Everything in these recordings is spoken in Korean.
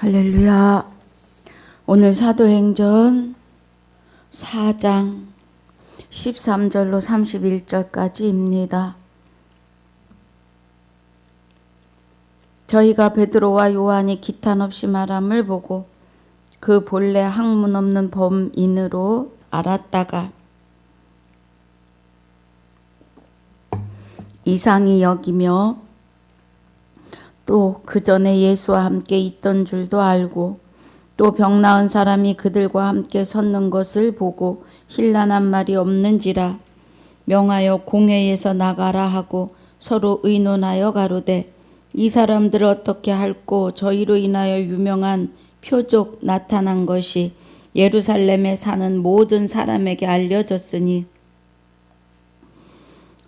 할렐루야. 오늘 사도행전 4장 13절로 31절까지입니다. 저희가 베드로와 요한이 기탄 없이 말함을 보고 그 본래 학문 없는 범인으로 알았다가 이상히 여기며 또 그 전에 예수와 함께 있던 줄도 알고 또 병 나은 사람이 그들과 함께 섰는 것을 보고 힐난한 말이 없는지라 명하여 공회에서 나가라 하고 서로 의논하여 가로되 이 사람들을 어떻게 할꼬 저희로 인하여 유명한 표적 나타난 것이 예루살렘에 사는 모든 사람에게 알려졌으니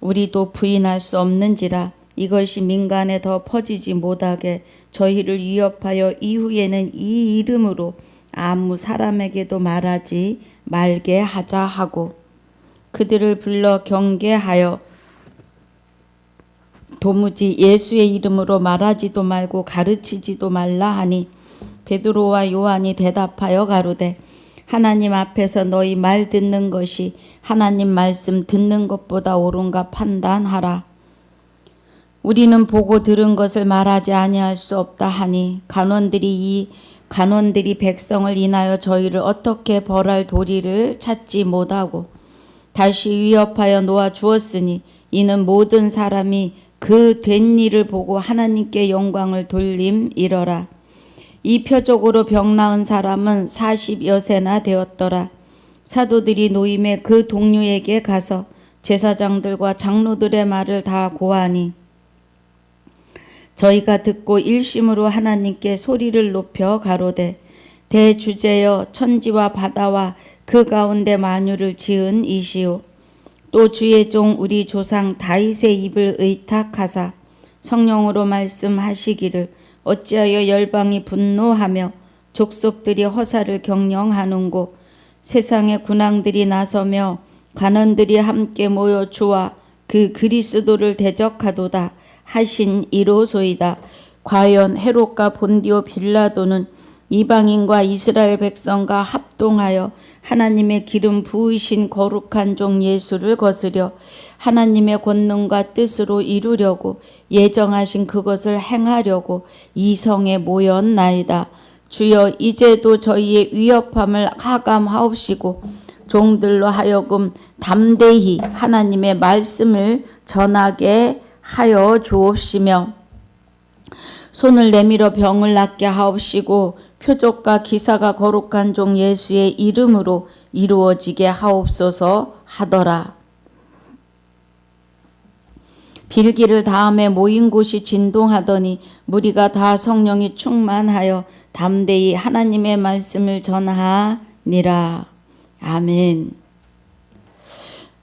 우리도 부인할 수 없는지라 이것이 민간에 더 퍼지지 못하게 저희를 위협하여 이후에는 이 이름으로 아무 사람에게도 말하지 말게 하자 하고 그들을 불러 경계하여 도무지 예수의 이름으로 말하지도 말고 가르치지도 말라 하니 베드로와 요한이 대답하여 가로되 하나님 앞에서 너희 말 듣는 것이 하나님 말씀 듣는 것보다 옳은가 판단하라. 우리는 보고 들은 것을 말하지 아니할 수 없다 하니 간원들이 백성을 인하여 저희를 어떻게 벌할 도리를 찾지 못하고 다시 위협하여 놓아 주었으니 이는 모든 사람이 그 된 일을 보고 하나님께 영광을 돌림이러라. 이 표적으로 병 나은 사람은 40여 세나 되었더라. 사도들이 노임에 그 동료에게 가서 제사장들과 장로들의 말을 다 고하니 저희가 듣고 일심으로 하나님께 소리를 높여 가로되 대주제여 천지와 바다와 그 가운데 만유를 지은 이시오 또 주의 종 우리 조상 다윗의 입을 의탁하사 성령으로 말씀하시기를 어찌하여 열방이 분노하며 족속들이 허사를 경영하는고 세상의 군왕들이 나서며 관원들이 함께 모여 주와 그 그리스도를 대적하도다 하신 이로소이다. 과연 헤롯과 본디오 빌라도는 이방인과 이스라엘 백성과 합동하여 하나님의 기름 부으신 거룩한 종 예수를 거스려 하나님의 권능과 뜻으로 이루려고 예정하신 그것을 행하려고 이 성에 모였나이다. 주여 이제도 저희의 위협함을 하감하옵시고 종들로 하여금 담대히 하나님의 말씀을 전하게 하여 주옵시며 손을 내밀어 병을 낫게 하옵시고 표적과 기사가 거룩한 종 예수의 이름으로 이루어지게 하옵소서 하더라. 빌기를 다음에 모인 곳이 진동하더니 무리가 다 성령이 충만하여 담대히 하나님의 말씀을 전하니라. 아멘.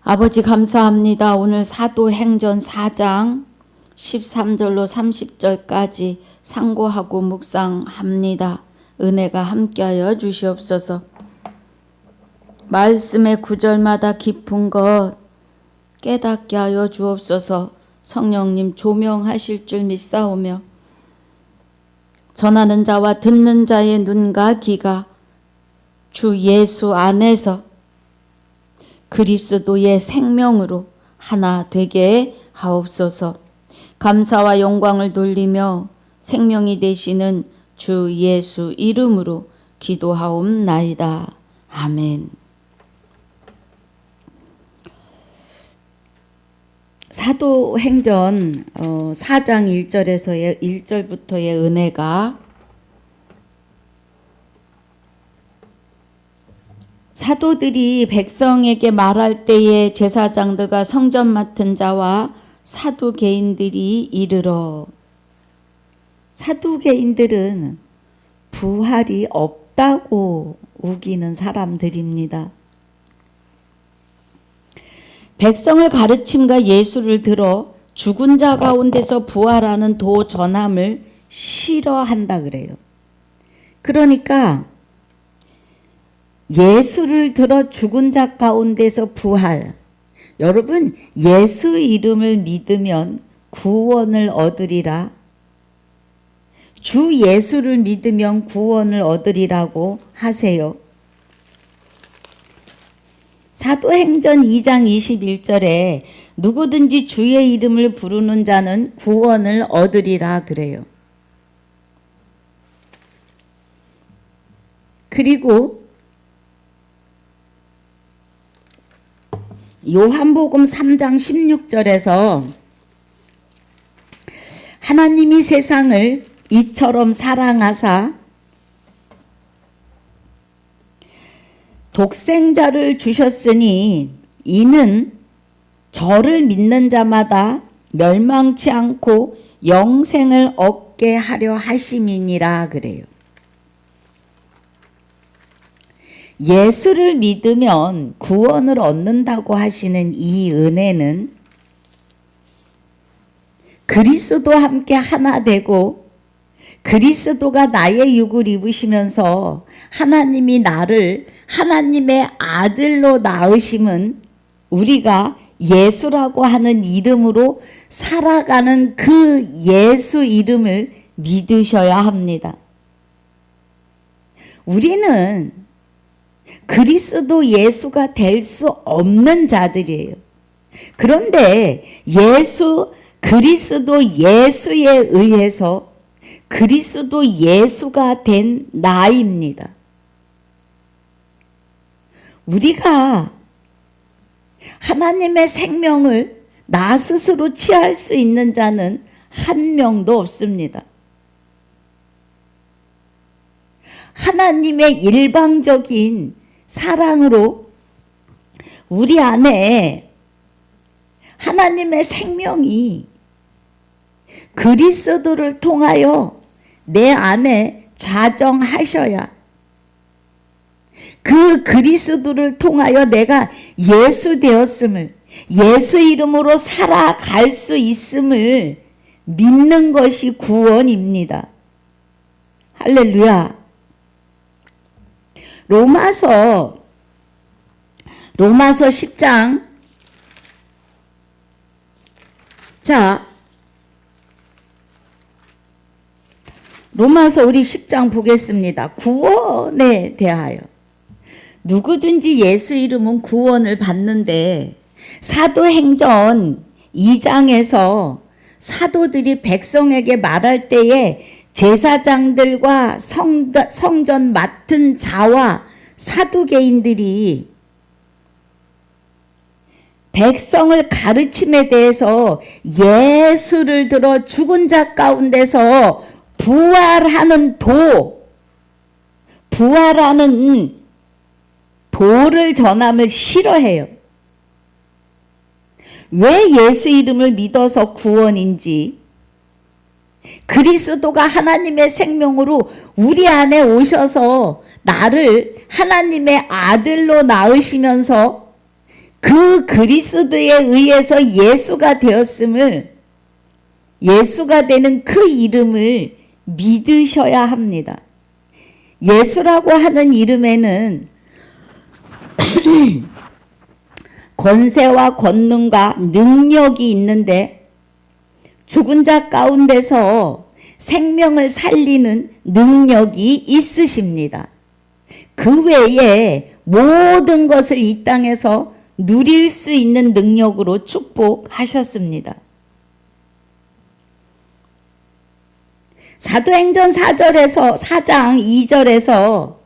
아버지 감사합니다. 오늘 사도행전 4장 13절로 30절까지 상고하고 묵상합니다. 은혜가 함께하여 주시옵소서. 말씀의 구절마다 깊은 것 깨닫게 하여 주옵소서. 성령님 조명하실 줄 믿사오며 전하는 자와 듣는 자의 눈과 귀가 주 예수 안에서 그리스도의 생명으로 하나 되게 하옵소서. 감사와 영광을 돌리며 생명이 되시는 주 예수 이름으로 기도하옵나이다. 아멘. 사도행전 4장 1절부터의 은혜가 사도들이 백성에게 말할 때에 제사장들과 성전 맡은 자와 사두개인들이 이르러 사두개인들은 부활이 없다고 우기는 사람들입니다. 백성을 가르침과 예수를 들어 죽은 자 가운데서 부활하는 도 전함을 싫어한다 그래요. 그러니까 예수를 들어 죽은 자 가운데서 부활. 여러분 예수 이름을 믿으면 구원을 얻으리라. 주 예수를 믿으면 구원을 얻으리라고 하세요. 사도행전 2장 21절에 누구든지 주의 이름을 부르는 자는 구원을 얻으리라 그래요. 그리고 요한복음 3장 16절에서 하나님이 세상을 이처럼 사랑하사 독생자를 주셨으니 이는 저를 믿는 자마다 멸망치 않고 영생을 얻게 하려 하심이니라 그래요. 예수를 믿으면 구원을 얻는다고 하시는 이 은혜는 그리스도와 함께 하나 되고 그리스도가 나의 육을 입으시면서 하나님이 나를 하나님의 아들로 낳으심은 우리가 예수라고 하는 이름으로 살아가는 그 예수 이름을 믿으셔야 합니다. 우리는 그리스도 예수가 될 수 없는 자들이에요. 그런데 그리스도 예수에 의해서 그리스도 예수가 된 나입니다. 우리가 하나님의 생명을 나 스스로 취할 수 있는 자는 한 명도 없습니다. 하나님의 일방적인 사랑으로 우리 안에 하나님의 생명이 그리스도를 통하여 내 안에 좌정하셔야 그 그리스도를 통하여 내가 예수 되었음을, 예수 이름으로 살아갈 수 있음을 믿는 것이 구원입니다. 할렐루야. 로마서 10장. 자, 로마서 우리 10장 보겠습니다. 구원에 대하여. 누구든지 예수 이름은 구원을 받는데 사도행전 2장에서 사도들이 백성에게 말할 때에 제사장들과 성전 맡은 자와 사두개인들이 백성을 가르침에 대해서 예수를 들어 죽은 자 가운데서 부활하는 부활하는 도를 전함을 싫어해요. 왜 예수 이름을 믿어서 구원인지, 그리스도가 하나님의 생명으로 우리 안에 오셔서 나를 하나님의 아들로 낳으시면서 그 그리스도에 의해서 예수가 되었음을, 예수가 되는 그 이름을 믿으셔야 합니다. 예수라고 하는 이름에는 권세와 권능과 능력이 있는데 죽은 자 가운데서 생명을 살리는 능력이 있으십니다. 그 외에 모든 것을 이 땅에서 누릴 수 있는 능력으로 축복하셨습니다. 사도행전 4장 2절에서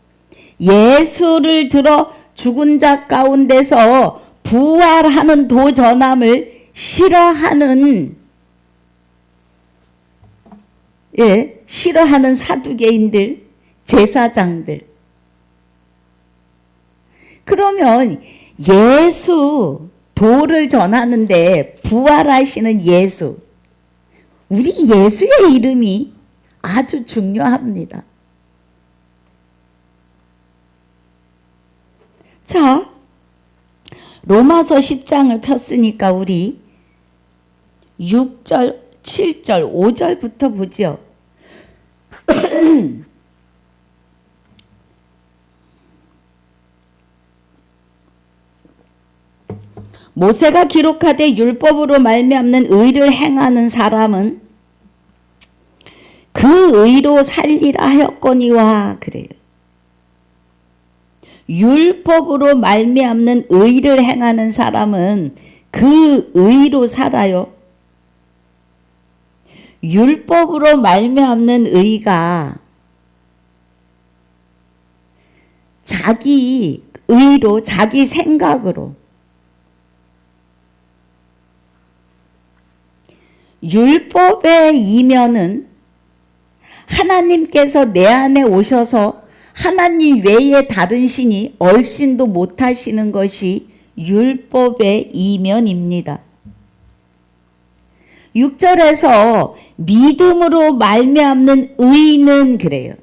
예수를 들어 죽은 자 가운데서 부활하는 도 전함을 싫어하는 사두개인들, 제사장들. 그러면 예수 도를 전하는데 부활하시는 예수, 우리 예수의 이름이 아주 중요합니다. 자, 로마서 10장을 폈으니까 우리 6절, 7절, 5절부터 보죠. 모세가 기록하되 율법으로 말미암는 의를 행하는 사람은 그 의로 살리라 하였거니와 그래요. 율법으로 말미암는 의를 행하는 사람은 그 의로 살아요. 율법으로 말미암는 의가 자기 의로, 자기 생각으로, 율법의 이면은 하나님께서 내 안에 오셔서 하나님 외에 다른 신이 얼씬도 못하시는 것이 율법의 이면입니다. 6절에서 믿음으로 말미암는 의는 그래요.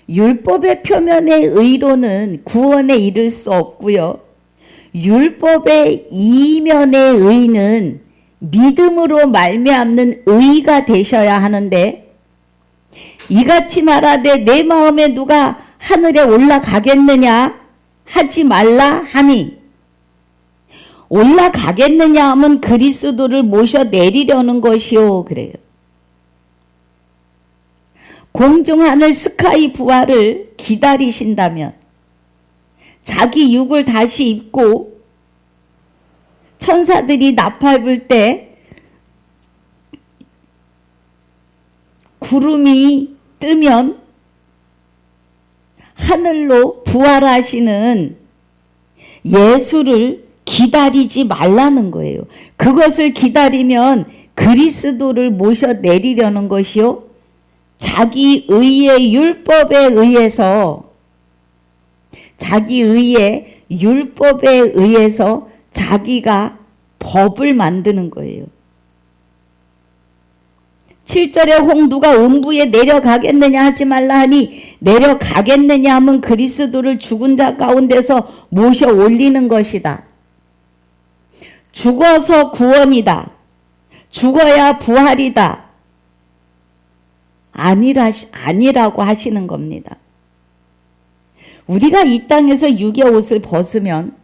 율법의 표면의 의로는 구원에 이를 수 없고요. 율법의 이면의 의는 믿음으로 말미암는 의가 되셔야 하는데, 이같이 말하되 내 마음에 누가 하늘에 올라가겠느냐 하지 말라 하니, 올라가겠느냐 하면 그리스도를 모셔 내리려는 것이요 그래요. 공중하늘 스카이 부활을 기다리신다면 자기 육을 다시 입고 천사들이 나팔 때 구름이 뜨면 하늘로 부활하시는 예수를 기다리지 말라는 거예요. 그것을 기다리면 그리스도를 모셔 내리려는 것이요. 자기 의의 율법에 의해서, 자기 의의 율법에 의해서 자기가 법을 만드는 거예요. 7절에 홍두가 음부에 내려가겠느냐 하지 말라 하니, 내려가겠느냐 하면 그리스도를 죽은 자 가운데서 모셔 올리는 것이다. 죽어서 구원이다. 죽어야 부활이다. 아니라고 하시는 겁니다. 우리가 이 땅에서 육의 옷을 벗으면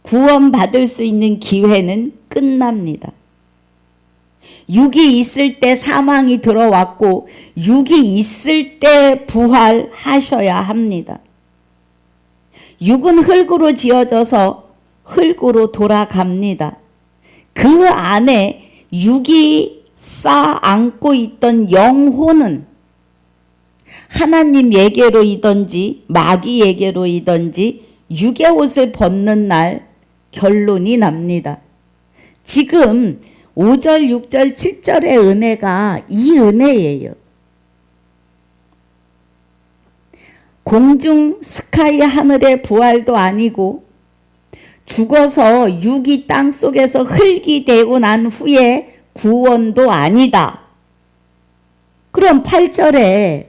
구원받을 수 있는 기회는 끝납니다. 육이 있을 때 사망이 들어왔고 육이 있을 때 부활하셔야 합니다. 육은 흙으로 지어져서 흙으로 돌아갑니다. 그 안에 육이 쌓아안고 있던 영혼은 하나님에게로이든지 마귀에게로이든지 육의 옷을 벗는 날 결론이 납니다. 지금 5절, 6절, 7절의 은혜가 이 은혜예요. 공중 스카이 하늘의 부활도 아니고 죽어서 육이 땅 속에서 흙이 되고 난 후에 구원도 아니다. 그럼 8절에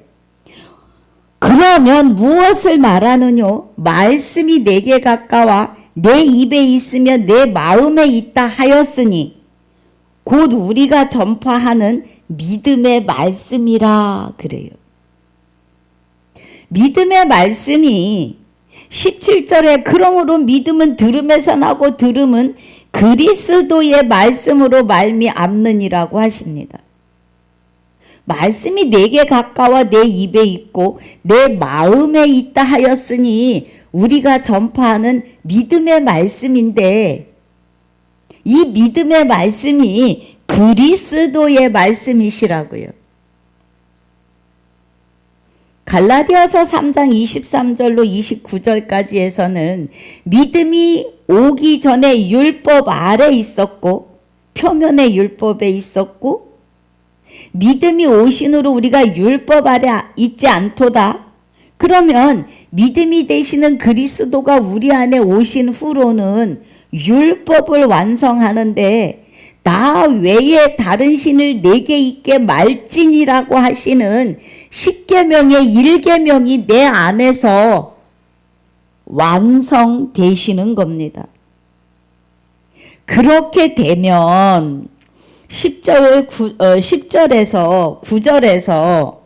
그러면 무엇을 말하느뇨? 말씀이 내게 가까워 내 입에 있으며 내 마음에 있다 하였으니 곧 우리가 전파하는 믿음의 말씀이라 그래요. 믿음의 말씀이 17절에 그러므로 믿음은 들음에서 나고 들음은 그리스도의 말씀으로 말미암느니라고 하십니다. 말씀이 내게 가까워 내 입에 있고 내 마음에 있다 하였으니 우리가 전파하는 믿음의 말씀인데, 이 믿음의 말씀이 그리스도의 말씀이시라고요. 갈라디아서 3장 23절로 29절까지에서는 믿음이 오기 전에 율법 아래 있었고 표면의 율법에 있었고, 믿음이 오신으로 우리가 율법 아래 있지 않도다. 그러면 믿음이 되시는 그리스도가 우리 안에 오신 후로는 율법을 완성하는데, 나 외에 다른 신을 내게 있게 말지니라고 하시는 10계명의 1계명이 내 안에서 완성되시는 겁니다. 그렇게 되면 10절에서 9절에서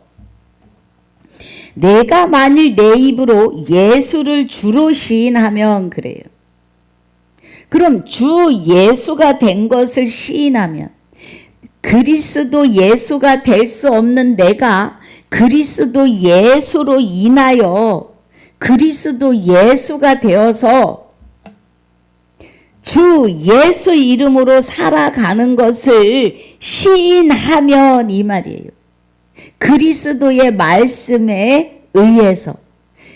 내가 만일 내 입으로 예수를 주로 시인하면 그래요. 그럼 주 예수가 된 것을 시인하면, 그리스도 예수가 될 수 없는 내가 그리스도 예수로 인하여 그리스도 예수가 되어서 주 예수 이름으로 살아가는 것을 시인하면 이 말이에요. 그리스도의 말씀에 의해서.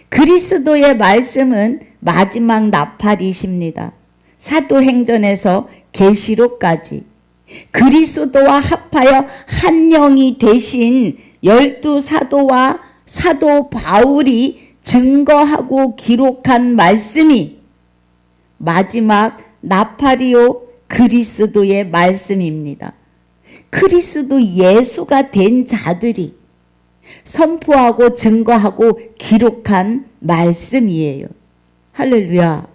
그리스도의 말씀은 마지막 나팔이십니다. 사도행전에서 계시록까지 그리스도와 합하여 한 영이 되신 12사도와 사도 바울이 증거하고 기록한 말씀이 마지막 나팔이요 그리스도의 말씀입니다. 그리스도 예수가 된 자들이 선포하고 증거하고 기록한 말씀이에요. 할렐루야.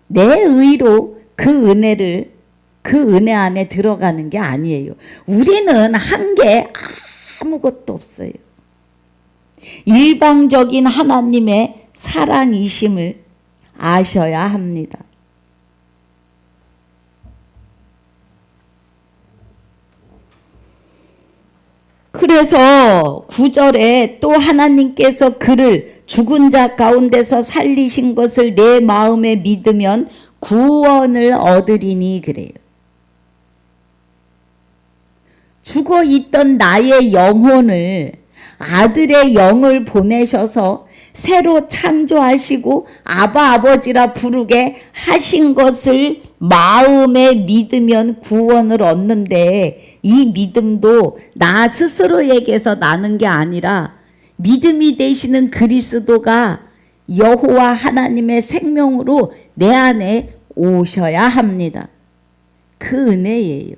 내 의로 그 은혜 안에 들어가는 게 아니에요. 우리는 한 게 아무것도 없어요. 일방적인 하나님의 사랑이심을 아셔야 합니다. 그래서 9절에 또 하나님께서 그를 죽은 자 가운데서 살리신 것을 내 마음에 믿으면 구원을 얻으리니 그래요. 죽어 있던 나의 영혼을 아들의 영을 보내셔서 새로 창조하시고 아바 아버지라 부르게 하신 것을 마음에 믿으면 구원을 얻는데 이 믿음도 나 스스로에게서 나는 게 아니라 믿음이 되시는 그리스도가 여호와 하나님의 생명으로 내 안에 오셔야 합니다. 그 은혜예요.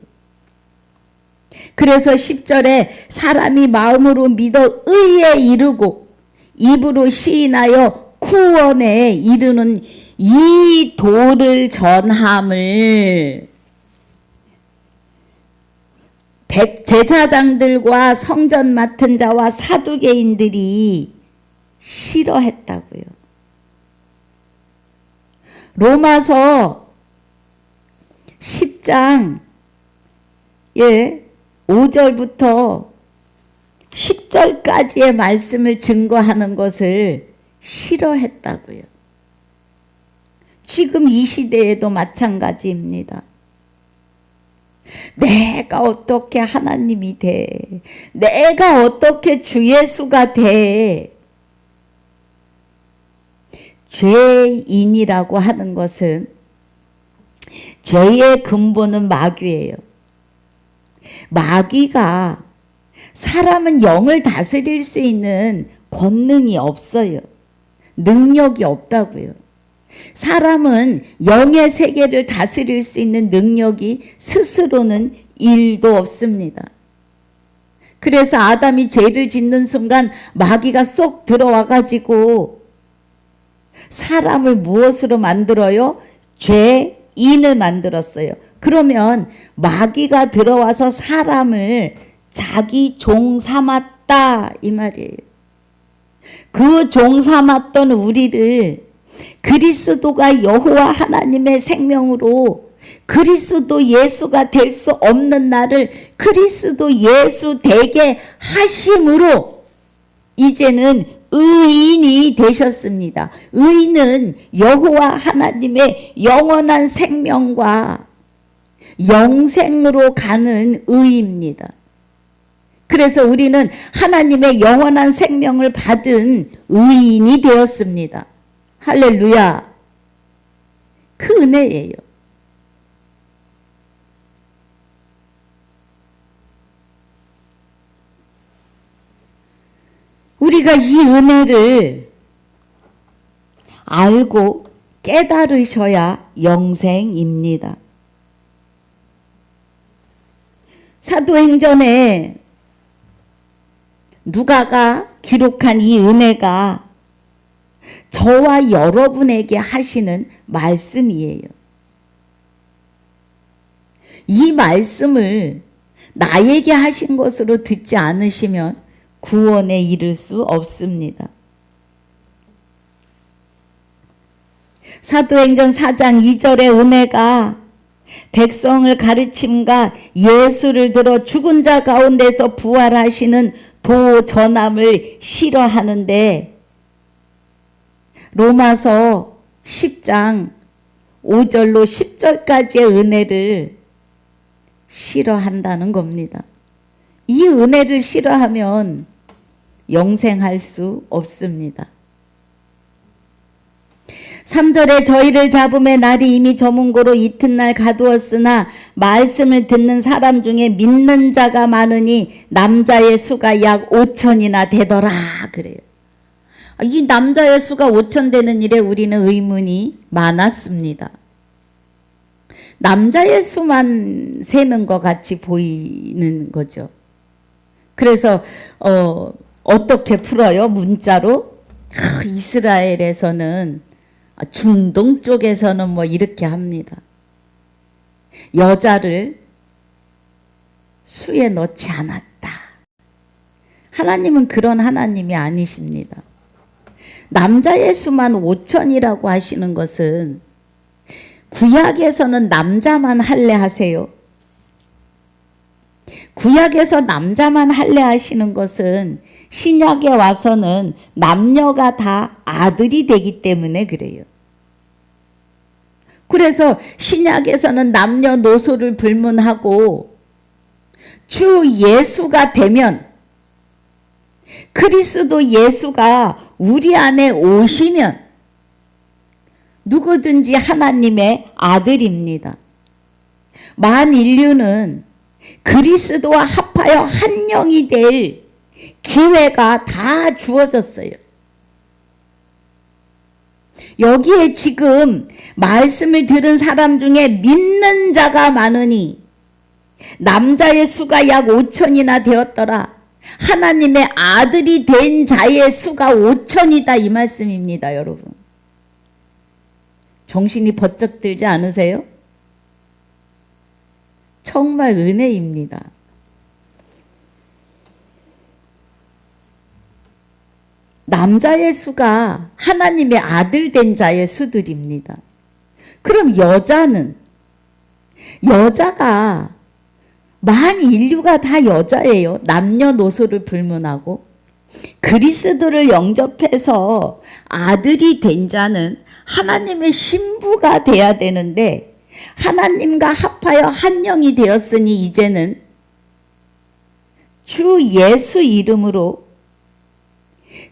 그래서 10절에 사람이 마음으로 믿어 의에 이르고 입으로 시인하여 구원에 이르는 이 도를 전함을 제사장들과 성전 맡은 자와 사두개인들이 싫어했다고요. 로마서 10장 5절부터 10절까지의 말씀을 증거하는 것을 싫어했다고요. 지금 이 시대에도 마찬가지입니다. 내가 어떻게 하나님이 돼? 내가 어떻게 주 예수가 돼? 죄인이라고 하는 것은 죄의 근본은 마귀예요. 마귀가 사람은 영을 다스릴 수 있는 권능이 없어요. 능력이 없다고요. 사람은 영의 세계를 다스릴 수 있는 능력이 스스로는 1도 없습니다. 그래서 아담이 죄를 짓는 순간 마귀가 쏙 들어와 가지고 사람을 무엇으로 만들어요? 죄인을 만들었어요. 그러면 마귀가 들어와서 사람을 자기 종 삼았다 이 말이에요. 그 종 삼았던 우리를 그리스도가 여호와 하나님의 생명으로 그리스도 예수가 될 수 없는 나를 그리스도 예수 되게 하심으로 이제는 의인이 되셨습니다. 의인은 여호와 하나님의 영원한 생명과 영생으로 가는 의입니다. 그래서 우리는 하나님의 영원한 생명을 받은 의인이 되었습니다. 할렐루야. 그 은혜예요. 우리가 이 은혜를 알고 깨달으셔야 영생입니다. 사도행전에 누가가 기록한 이 은혜가 저와 여러분에게 하시는 말씀이에요. 이 말씀을 나에게 하신 것으로 듣지 않으시면 구원에 이를 수 없습니다. 사도행전 4장 2절의 은혜가 백성을 가르침과 예수를 들어 죽은 자 가운데서 부활하시는 도전함을 싫어하는데 로마서 10장 5절로 10절까지의 은혜를 싫어한다는 겁니다. 이 은혜를 싫어하면 영생할 수 없습니다. 3절에 저희를 잡음의 날이 이미 저문고로 이튿날 가두었으나 말씀을 듣는 사람 중에 믿는 자가 많으니 남자의 수가 약 5천이나 되더라 그래요. 이 남자의 수가 5천 되는 일에 우리는 의문이 많았습니다. 남자의 수만 세는 것 같이 보이는 거죠. 그래서 어떻게 풀어요? 문자로? 이스라엘에서는 중동 쪽에서는 뭐 이렇게 합니다. 여자를 수에 넣지 않았다. 하나님은 그런 하나님이 아니십니다. 남자의 수만 5천이라고 하시는 것은 구약에서는 남자만 할례하세요. 구약에서 남자만 할례하시는 것은 신약에 와서는 남녀가 다 아들이 되기 때문에 그래요. 그래서 신약에서는 남녀노소를 불문하고 주 예수가 되면 그리스도 예수가 우리 안에 오시면 누구든지 하나님의 아들입니다. 만인류는 그리스도와 합하여 한 영이 될 기회가 다 주어졌어요. 여기에 지금 말씀을 들은 사람 중에 믿는 자가 많으니 남자의 수가 약 5천이나 되었더라. 하나님의 아들이 된 자의 수가 5천이다 이 말씀입니다, 여러분. 정신이 번쩍 들지 않으세요? 정말 은혜입니다. 남자의 수가 하나님의 아들 된 자의 수들입니다. 그럼 여자가 만인류가 다 여자예요. 남녀노소를 불문하고 그리스도를 영접해서 아들이 된 자는 하나님의 신부가 돼야 되는데 하나님과 합하여 한 영이 되었으니 이제는 주 예수 이름으로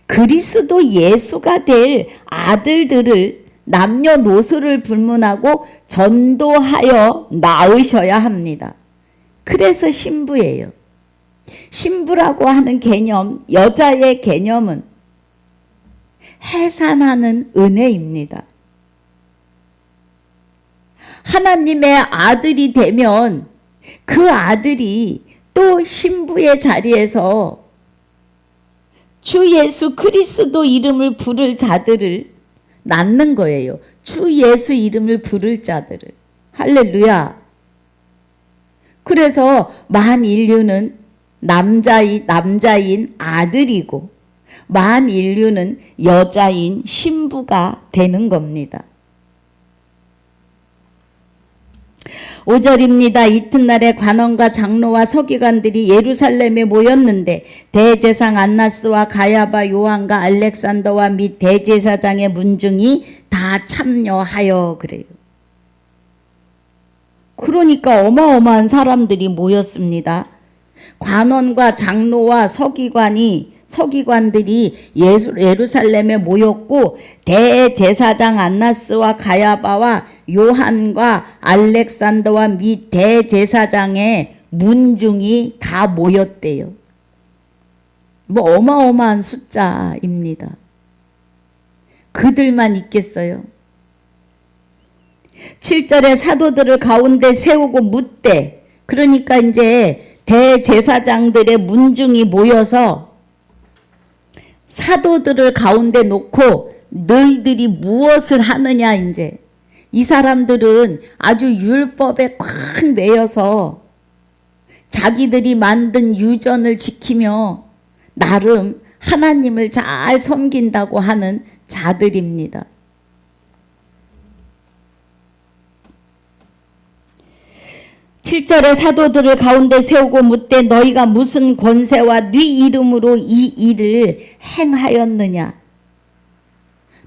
그리스도 예수가 될 아들들을 남녀노소를 불문하고 전도하여 낳으셔야 합니다. 그래서 신부예요. 신부라고 하는 개념, 여자의 개념은 해산하는 은혜입니다. 하나님의 아들이 되면 그 아들이 또 신부의 자리에서 주 예수 그리스도 이름을 부를 자들을 낳는 거예요. 주 예수 이름을 부를 자들을. 할렐루야. 그래서 만인류는 남자인 아들이고 만인류는 여자인 신부가 되는 겁니다. 5절입니다. 이튿날에 관원과 장로와 서기관들이 예루살렘에 모였는데 대제상 안나스와 가야바 요한과 알렉산더와 및 대제사장의 문중이 다 참여하여 그래요. 그러니까 어마어마한 사람들이 모였습니다. 관원과 장로와 서기관들이 예루살렘에 모였고 대제사장 안나스와 가야바와 요한과 알렉산더와 및 대제사장의 문중이 다 모였대요. 뭐 어마어마한 숫자입니다. 그들만 있겠어요? 7절에 사도들을 가운데 세우고 묻되, 그러니까 이제 대제사장들의 문중이 모여서 사도들을 가운데 놓고 너희들이 무엇을 하느냐. 이제 이 사람들은 아주 율법에 꽉 매여서 자기들이 만든 유전을 지키며 나름 하나님을 잘 섬긴다고 하는 자들입니다. 7절에 사도들을 가운데 세우고 묻되 너희가 무슨 권세와 네 이름으로 이 일을 행하였느냐.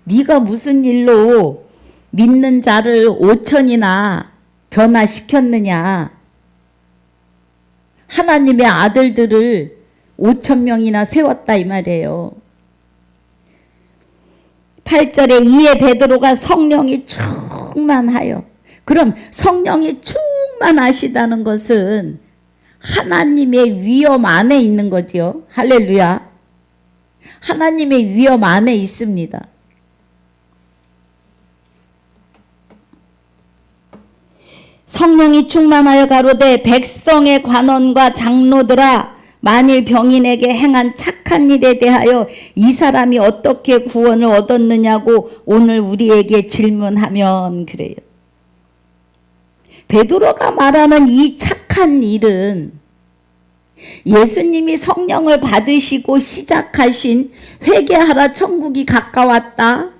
네가 무슨 일로 믿는 자를 5천이나 변화시켰느냐. 하나님의 아들들을 5천 명이나 세웠다 이 말이에요. 8절에 이에 베드로가 성령이 충만하여. 그럼 성령이 충만하시다는 것은 하나님의 위엄 안에 있는 거지요. 할렐루야. 하나님의 위엄 안에 있습니다. 성령이 충만하여 가로되 백성의 관원과 장로들아 만일 병인에게 행한 착한 일에 대하여 이 사람이 어떻게 구원을 얻었느냐고 오늘 우리에게 질문하면 그래요. 베드로가 말하는 이 착한 일은 예수님이 성령을 받으시고 시작하신 회개하라 천국이 가까웠다.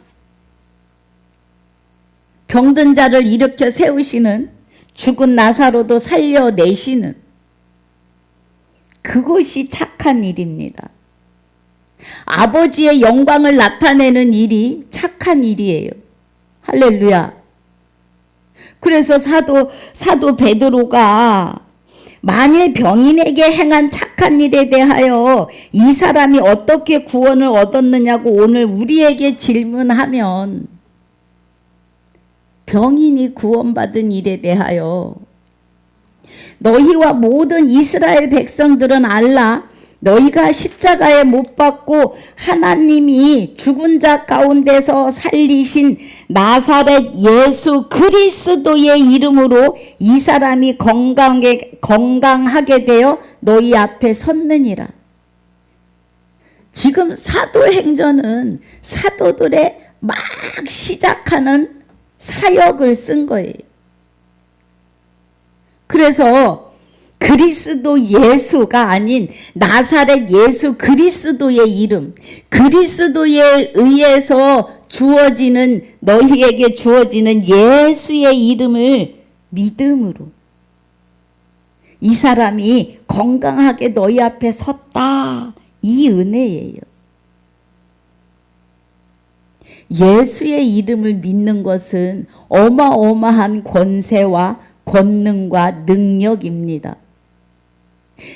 병든 자를 일으켜 세우시는 죽은 나사로도 살려내시는 그것이 착한 일입니다. 아버지의 영광을 나타내는 일이 착한 일이에요. 할렐루야. 그래서 사도 베드로가 만일 병인에게 행한 착한 일에 대하여 이 사람이 어떻게 구원을 얻었느냐고 오늘 우리에게 질문하면 병인이 구원받은 일에 대하여 너희와 모든 이스라엘 백성들은 알라. 너희가 십자가에 못 박고 하나님이 죽은 자 가운데서 살리신 나사렛 예수 그리스도의 이름으로 이 사람이 건강하게 되어 너희 앞에 섰느니라. 지금 사도행전은 사도들의 막 시작하는 사역을 쓴 거예요. 그래서 그리스도 예수가 아닌 나사렛 예수 그리스도의 이름, 그리스도에 의해서 주어지는 너희에게 주어지는 예수의 이름을 믿음으로 이 사람이 건강하게 너희 앞에 섰다. 이 은혜예요. 예수의 이름을 믿는 것은 어마어마한 권세와 권능과 능력입니다.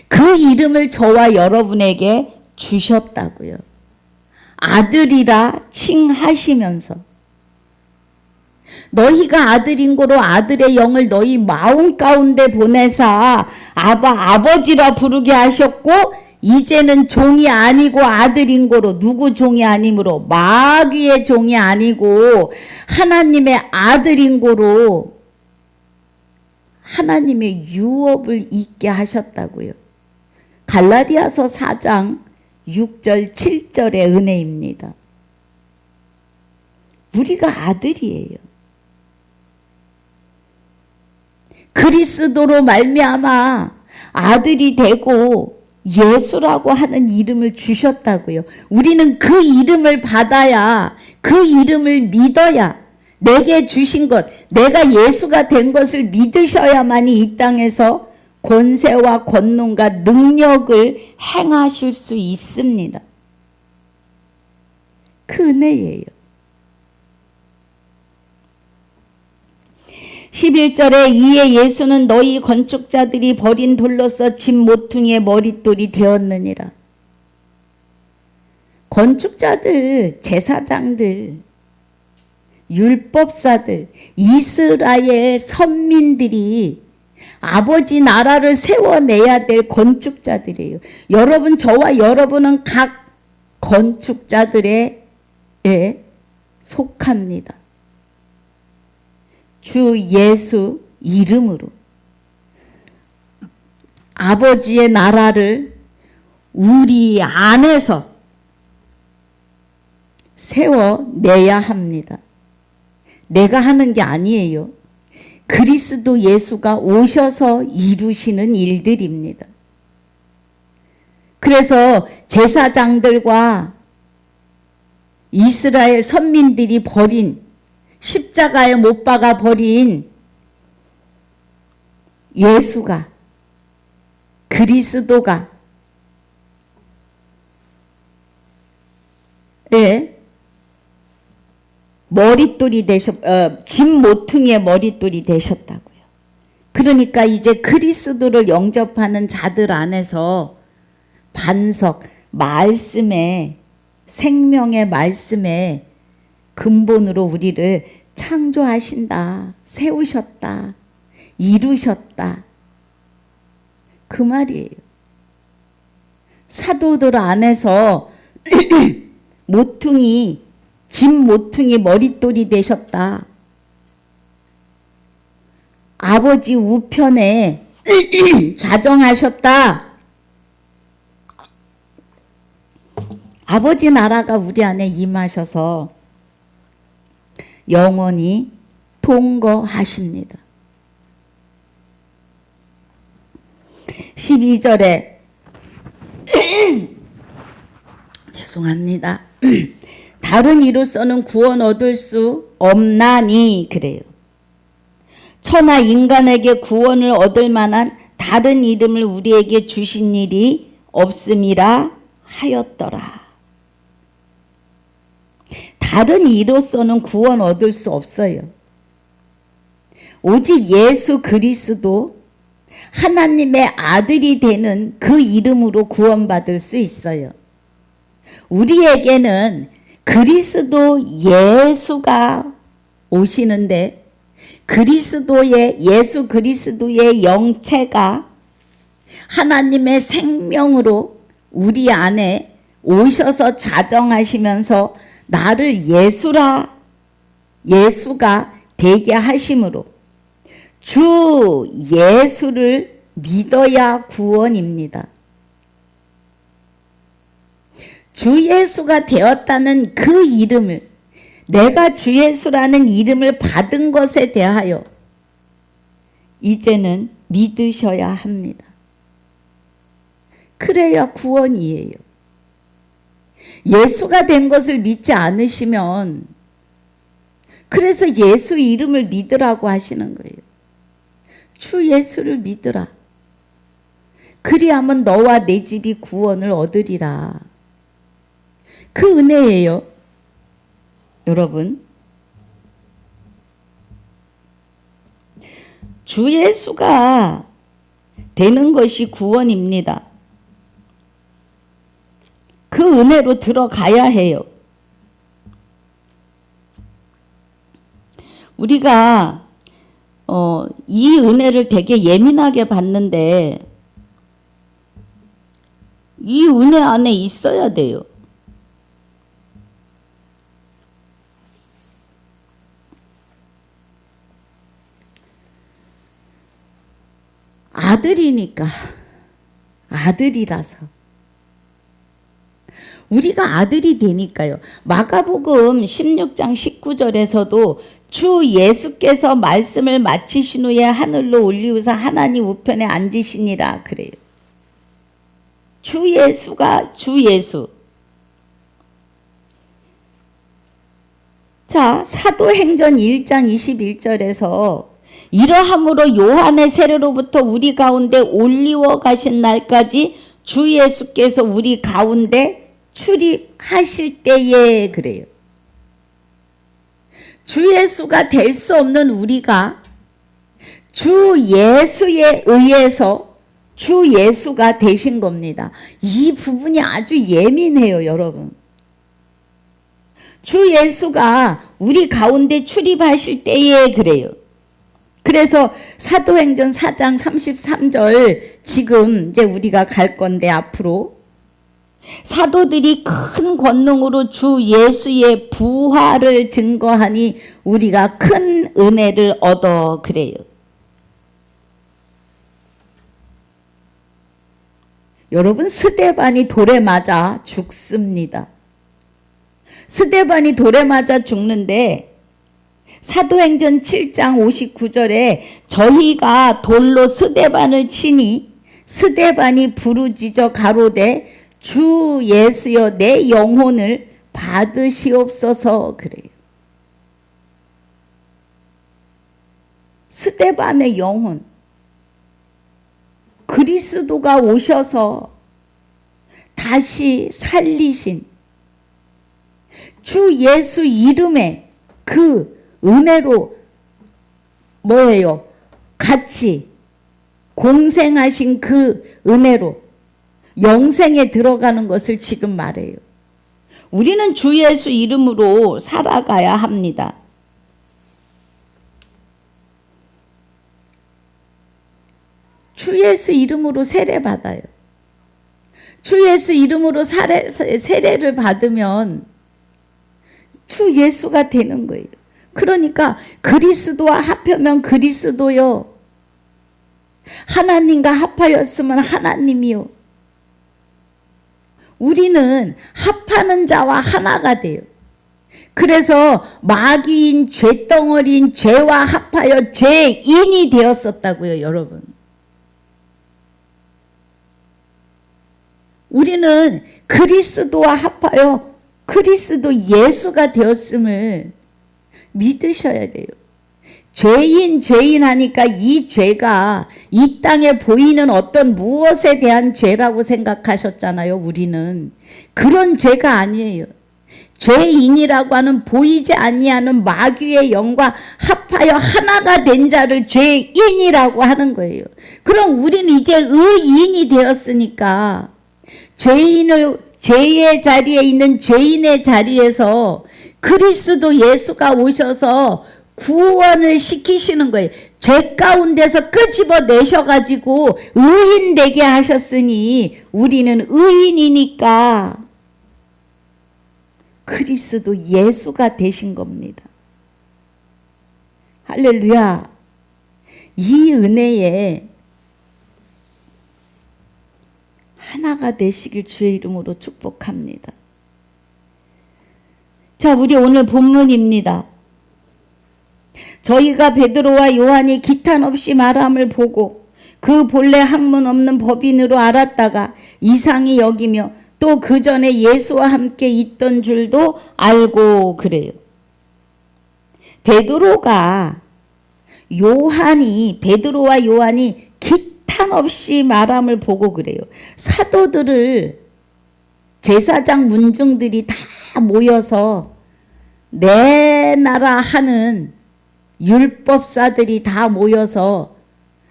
그 이름을 저와 여러분에게 주셨다고요. 아들이라 칭하시면서 너희가 아들인 고로 아들의 영을 너희 마음 가운데 보내사 아버지라 부르게 하셨고 이제는 종이 아니고 아들인 고로 누구 종이 아니므로 마귀의 종이 아니고 하나님의 아들인 고로 하나님의 유업을 잊게 하셨다고요. 갈라디아서 4장 6절 7절의 은혜입니다. 우리가 아들이에요. 그리스도로 말미암아 아들이 되고 예수라고 하는 이름을 주셨다고요. 우리는 그 이름을 받아야, 그 이름을 믿어야, 내게 주신 것, 내가 예수가 된 것을 믿으셔야만이 이 땅에서 권세와 권능과 능력을 행하실 수 있습니다. 그 은혜예요. 11절에 이에 예수는 너희 건축자들이 버린 돌로서 집 모퉁이의 머릿돌이 되었느니라. 건축자들, 제사장들, 율법사들, 이스라엘 선민들이 아버지 나라를 세워내야 될 건축자들이에요. 여러분, 저와 여러분은 각 건축자들에 속합니다. 주 예수 이름으로 아버지의 나라를 우리 안에서 세워내야 합니다. 내가 하는 게 아니에요. 그리스도 예수가 오셔서 이루시는 일들입니다. 그래서 제사장들과 이스라엘 선민들이 버린 십자가에 못 박아 버린 예수가, 그리스도가, 예, 머릿돌이 집 모퉁이의 머릿돌이 되셨다고요. 그러니까 이제 그리스도를 영접하는 자들 안에서 반석, 말씀에, 생명의 말씀에 근본으로 우리를 창조하신다, 세우셨다, 이루셨다. 그 말이에요. 사도들 안에서 모퉁이, 집 모퉁이 머릿돌이 되셨다. 아버지 우편에 좌정하셨다. 아버지 나라가 우리 안에 임하셔서 영원히 통거하십니다. 12절에 죄송합니다. 다른 이로서는 구원 얻을 수 없나니 그래요. 천하 인간에게 구원을 얻을 만한 다른 이름을 우리에게 주신 일이 없음이라 하였더라. 다른 이로서는 구원 얻을 수 없어요. 오직 예수 그리스도 하나님의 아들이 되는 그 이름으로 구원받을 수 있어요. 우리에게는 그리스도 예수가 오시는데 예수 그리스도의 영체가 하나님의 생명으로 우리 안에 오셔서 좌정하시면서 나를 예수가 되게 하심으로 주 예수를 믿어야 구원입니다. 주 예수가 되었다는 그 이름을, 내가 주 예수라는 이름을 받은 것에 대하여 이제는 믿으셔야 합니다. 그래야 구원이에요. 예수가 된 것을 믿지 않으시면, 그래서 예수 이름을 믿으라고 하시는 거예요. 주 예수를 믿으라. 그리하면 너와 내 집이 구원을 얻으리라. 그 은혜예요. 여러분, 주 예수가 되는 것이 구원입니다. 그 은혜로 들어가야 해요. 우리가 이 은혜를 되게 예민하게 받는데 이 은혜 안에 있어야 돼요. 아들이니까, 아들이라서. 우리가 아들이 되니까요. 마가복음 16장 19절에서도 주 예수께서 말씀을 마치신 후에 하늘로 올리우사 하나님 우편에 앉으시니라 그래요. 주 예수가 주 예수. 자, 사도행전 1장 21절에서 이러함으로 요한의 세례로부터 우리 가운데 올리워 가신 날까지 주 예수께서 우리 가운데 출입하실 때에 그래요. 주 예수가 될 수 없는 우리가 주 예수에 의해서 주 예수가 되신 겁니다. 이 부분이 아주 예민해요, 여러분. 주 예수가 우리 가운데 출입하실 때에 그래요. 그래서 사도행전 4장 33절 지금 이제 우리가 갈 건데 앞으로 사도들이 큰 권능으로 주 예수의 부활을 증거하니 우리가 큰 은혜를 얻어 그래요. 여러분, 스데반이 돌에 맞아 죽습니다. 스데반이 돌에 맞아 죽는데 사도행전 7장 59절에 저희가 돌로 스데반을 치니 스데반이 부르짖어 가로되 주 예수여 내 영혼을 받으시옵소서 그래요. 스데반의 영혼. 그리스도가 오셔서 다시 살리신 주 예수 이름에 그 은혜로 뭐예요? 같이 공생하신 그 은혜로 영생에 들어가는 것을 지금 말해요. 우리는 주 예수 이름으로 살아가야 합니다. 주 예수 이름으로 세례 받아요. 주 예수 이름으로 세례를 받으면 주 예수가 되는 거예요. 그러니까 그리스도와 합하면 그리스도요. 하나님과 합하였으면 하나님이요. 우리는 합하는 자와 하나가 돼요. 그래서 마귀인 죄덩어리인 죄와 합하여 죄인이 되었었다고요, 여러분. 우리는 그리스도와 합하여 그리스도 예수가 되었음을 믿으셔야 돼요. 죄인 하니까 이 죄가 이 땅에 보이는 어떤 무엇에 대한 죄라고 생각하셨잖아요. 우리는 그런 죄가 아니에요. 죄인이라고 하는 보이지 아니하는 마귀의 영과 합하여 하나가 된 자를 죄인이라고 하는 거예요. 그럼 우리는 이제 의인이 되었으니까 죄의 자리에 있는 죄인의 자리에서 그리스도 예수가 오셔서 구원을 시키시는 거예요. 죄 가운데서 끄집어 내셔가지고 의인 되게 하셨으니 우리는 의인이니까 그리스도 예수가 되신 겁니다. 할렐루야. 이 은혜에 하나가 되시길 주의 이름으로 축복합니다. 자, 우리 오늘 본문입니다. 저희가 베드로와 요한이 기탄 없이 말함을 보고 그 본래 학문 없는 법인으로 알았다가 이상히 여기며 또 그 전에 예수와 함께 있던 줄도 알고 그래요. 베드로와 요한이 기탄 없이 말함을 보고 그래요. 사도들을 제사장 문중들이 다 모여서 내 나라 하는 율법사들이 다 모여서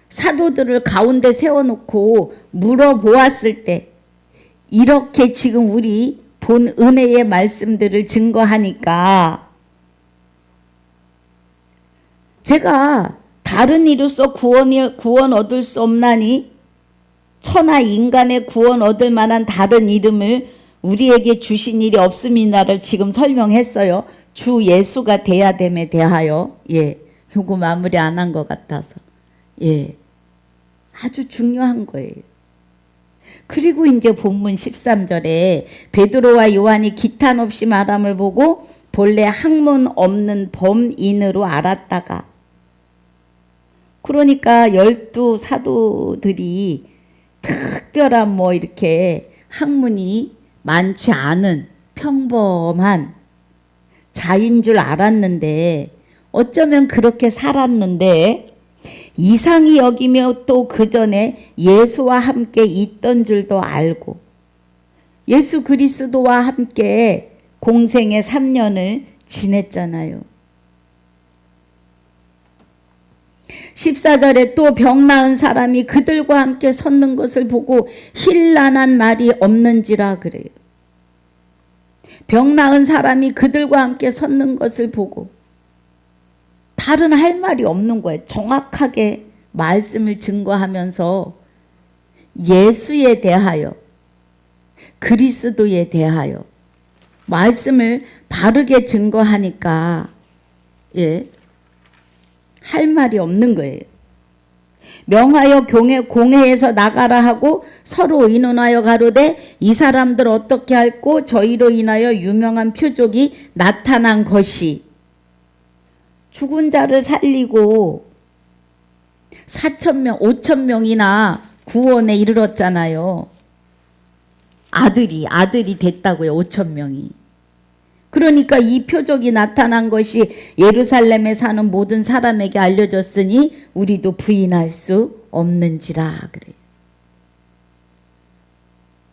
사도들을 가운데 세워놓고 물어보았을 때 이렇게 지금 우리 본 은혜의 말씀들을 증거하니까 제가 다른 이로써 구원 얻을 수 없나니 천하 인간의 구원 얻을 만한 다른 이름을 우리에게 주신 일이 없음이나를 지금 설명했어요. 주 예수가 돼야 됨에 대하여. 요거 마무리 안 한 것 같아서. 아주 중요한 거예요. 그리고 이제 본문 13절에 베드로와 요한이 기탄 없이 말함을 보고 본래 학문 없는 범인으로 알았다가, 그러니까 12 사도들이 특별한 뭐 이렇게 학문이 많지 않은 평범한 자인 줄 알았는데 어쩌면 그렇게 살았는데 이상히 여기며 또 그 전에 예수와 함께 있던 줄도 알고 예수 그리스도와 함께 공생의 3년을 지냈잖아요. 14절에 또 병 나은 사람이 그들과 함께 섰는 것을 보고 힐난한 말이 없는지라 그래요. 병 나은 사람이 그들과 함께 섰는 것을 보고 다른 할 말이 없는 거예요. 정확하게 말씀을 증거하면서 예수에 대하여 그리스도에 대하여 말씀을 바르게 증거하니까 할 말이 없는 거예요. 명하여 공회에서 나가라 하고 서로 의논하여 가로되 이 사람들 어떻게 할꼬 저희로 인하여 유명한 표적이 나타난 것이, 죽은 자를 살리고 4,000명 5,000명이나 구원에 이르렀잖아요. 아들이 됐다고요. 5,000명이. 그러니까 이 표적이 나타난 것이 예루살렘에 사는 모든 사람에게 알려졌으니 우리도 부인할 수 없는지라 그래요.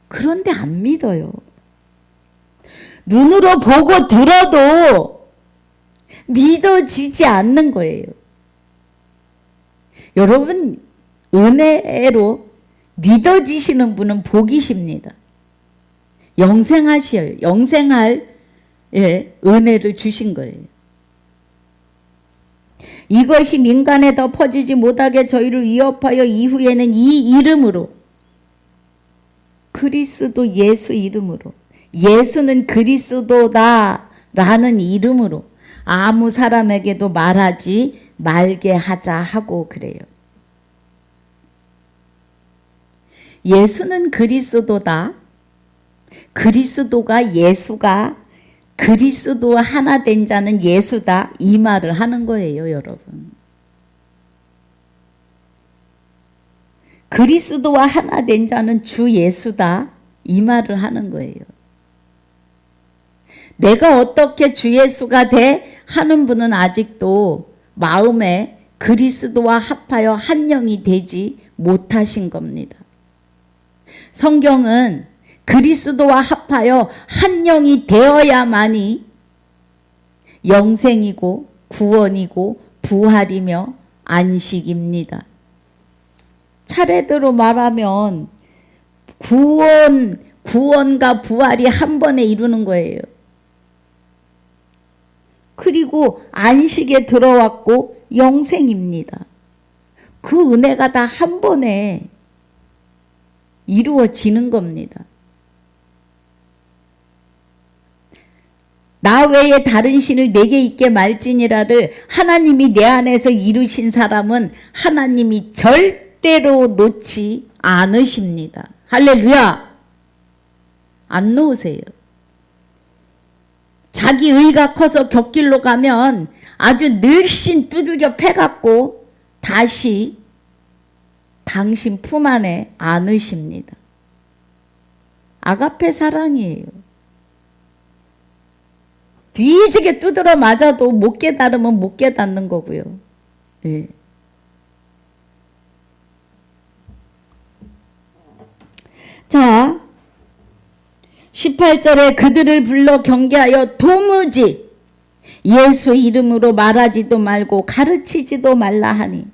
그런데 안 믿어요. 눈으로 보고 들어도 믿어지지 않는 거예요. 여러분, 은혜로 믿어지시는 분은 복이십니다. 영생하셔요. 영생할 은혜를 주신 거예요. 이것이 민간에 더 퍼지지 못하게 저희를 위협하여 이후에는 이 이름으로, 그리스도 예수 이름으로, 예수는 그리스도다 라는 이름으로 아무 사람에게도 말하지 말게 하자 하고 그래요. 예수는 그리스도다. 그리스도가 예수가 그리스도와 하나 된 자는 예수다. 이 말을 하는 거예요, 여러분. 그리스도와 하나 된 자는 주 예수다. 이 말을 하는 거예요. 내가 어떻게 주 예수가 돼? 하는 분은 아직도 마음에 그리스도와 합하여 한 영이 되지 못하신 겁니다. 성경은 그리스도와 합하여 한 영이 되어야만이 영생이고 구원이고 부활이며 안식입니다. 차례대로 말하면 구원과 부활이 한 번에 이루는 거예요. 그리고 안식에 들어왔고 영생입니다. 그 은혜가 다 한 번에 이루어지는 겁니다. 나 외에 다른 신을 내게 있게 말지니라를 하나님이 내 안에서 이루신 사람은 하나님이 절대로 놓지 않으십니다. 할렐루야! 안 놓으세요. 자기 의가 커서 곁길로 가면 아주 늘씬 두들겨 패갖고 다시 당신 품 안에 안으십니다. 아가페 사랑이에요. 뒤지게 두드러 맞아도 못 깨달으면 못 깨닫는 거고요. 예. 자, 18절에 그들을 불러 경계하여 도무지 예수 이름으로 말하지도 말고 가르치지도 말라 하니,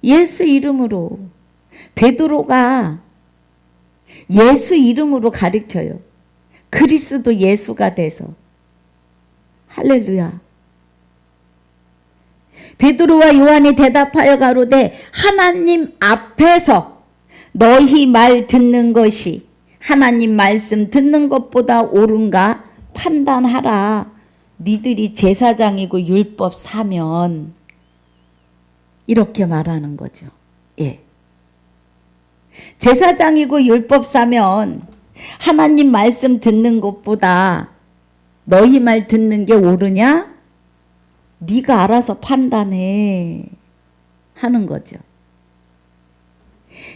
예수 이름으로, 베드로가 예수 이름으로 가르쳐요. 그리스도 예수가 돼서. 할렐루야. 베드로와 요한이 대답하여 가로되 하나님 앞에서 너희 말 듣는 것이 하나님 말씀 듣는 것보다 옳은가 판단하라. 니들이 제사장이고 율법 사면, 이렇게 말하는 거죠. 예. 제사장이고 율법 사면 하나님 말씀 듣는 것보다 너희 말 듣는 게 옳으냐? 네가 알아서 판단해 하는 거죠.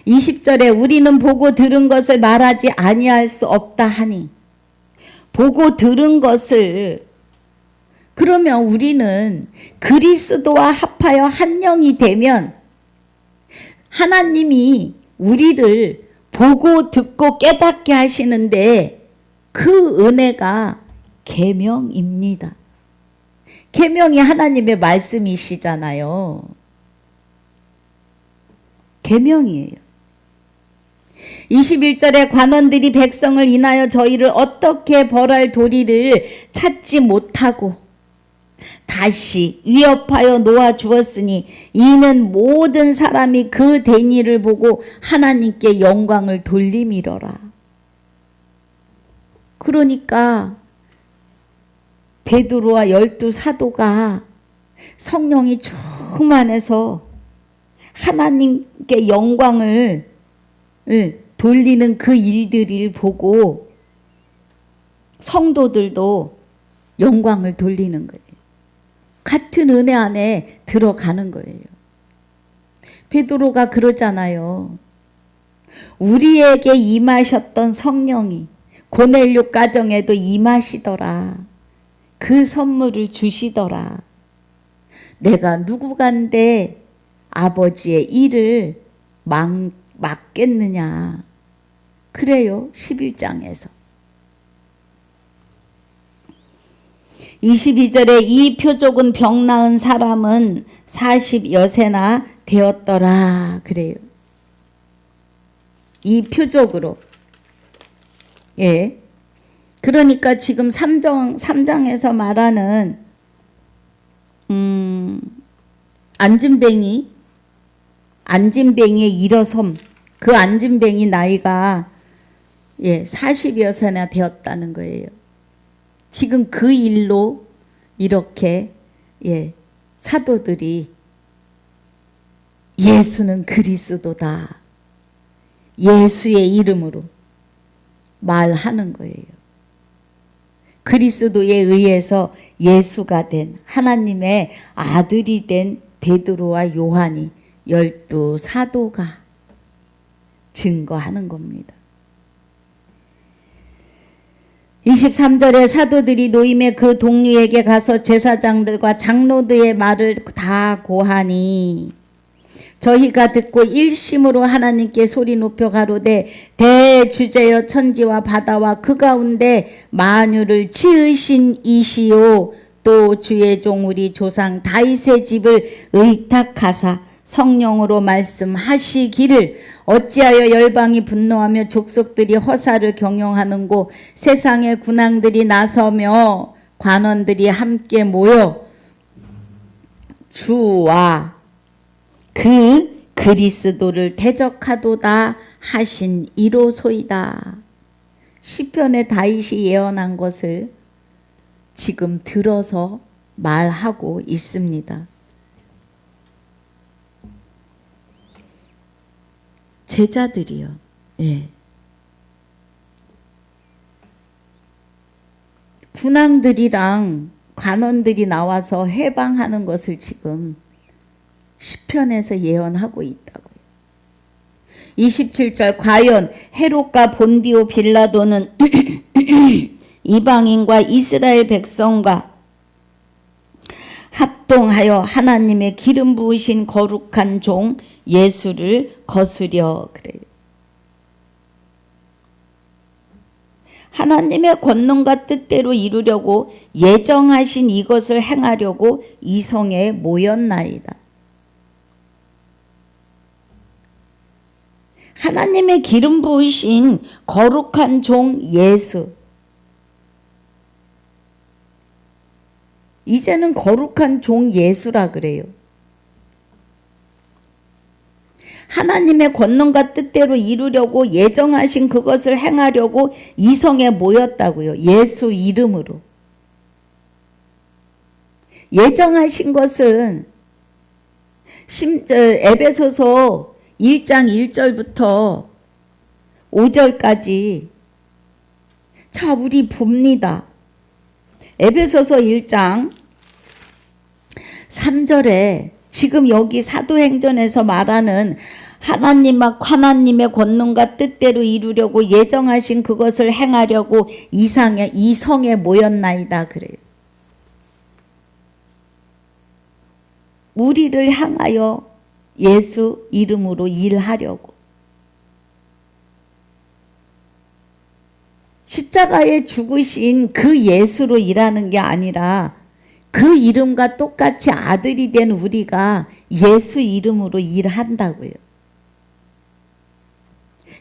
20절에 우리는 보고 들은 것을 말하지 아니할 수 없다 하니, 보고 들은 것을, 그러면 우리는 그리스도와 합하여 한 영이 되면 하나님이 우리를 보고 듣고 깨닫게 하시는데 그 은혜가 계명입니다. 계명이 하나님의 말씀이시잖아요. 계명이에요. 21절에 관원들이 백성을 인하여 저희를 어떻게 벌할 도리를 찾지 못하고 다시 위협하여 놓아 주었으니 이는 모든 사람이 그 된 일을 보고 하나님께 영광을 돌림이로라. 그러니까 베드로와 12 사도가 성령이 충만해서 하나님께 영광을 돌리는 그 일들을 보고 성도들도 영광을 돌리는 거예요. 같은 은혜 안에 들어가는 거예요. 베드로가 그러잖아요. 우리에게 임하셨던 성령이 고넬료 가정에도 임하시더라. 그 선물을 주시더라. 내가 누구간데 아버지의 일을 막겠느냐. 그래요. 11장에서. 22절에 이 표적은 병 나은 사람은 40여 세나 되었더라. 그래요. 이 표적으로. 예. 그러니까 지금 3장에서 말하는 안진뱅이의 일어섬, 그 안진뱅이 나이가 40여 세나 되었다는 거예요. 지금 그 일로 이렇게 사도들이 예수는 그리스도다, 예수의 이름으로 말하는 거예요. 그리스도에 의해서 예수가 된, 하나님의 아들이 된 베드로와 요한이 12 사도가 증거하는 겁니다. 23절에 사도들이 노임의 그 동리에게 가서 제사장들과 장로들의 말을 다 고하니 저희가 듣고 일심으로 하나님께 소리 높여 가로되 대주제여 천지와 바다와 그 가운데 만유를 지으신 이시요 또 주의 종 우리 조상 다윗의 집을 의탁하사 성령으로 말씀하시기를 어찌하여 열방이 분노하며 족속들이 허사를 경영하는고 세상의 군왕들이 나서며 관원들이 함께 모여 주와 그 그리스도를 대적하도다 하신 이로소이다. 시편의 다윗이 예언한 것을 지금 들어서 말하고 있습니다. 제자들이요. 군왕들이랑 관원들이 나와서 해방하는 것을 지금 시편에서 예언하고 있다고요. 27절 과연 헤롯과 본디오 빌라도는 이방인과 이스라엘 백성과 합동하여 하나님의 기름 부으신 거룩한 종 예수를 거스려 그래요. 하나님의 권능과 뜻대로 이루려고 예정하신 이것을 행하려고 이성에 모였나이다. 하나님의 기름 부으신 거룩한 종 예수. 이제는 거룩한 종 예수라 그래요. 하나님의 권능과 뜻대로 이루려고 예정하신 그것을 행하려고 이성에 모였다고요. 예수 이름으로. 예정하신 것은 에베소서 1장 1절부터 5절까지 자 우리 봅니다. 에베소서 1장 3절에 지금 여기 사도행전에서 말하는 하나님의 권능과 뜻대로 이루려고 예정하신 그것을 행하려고 이성에 모였나이다 그래요. 우리를 향하여 예수 이름으로 일하려고. 십자가에 죽으신 그 예수로 일하는 게 아니라 그 이름과 똑같이 아들이 된 우리가 예수 이름으로 일한다고요.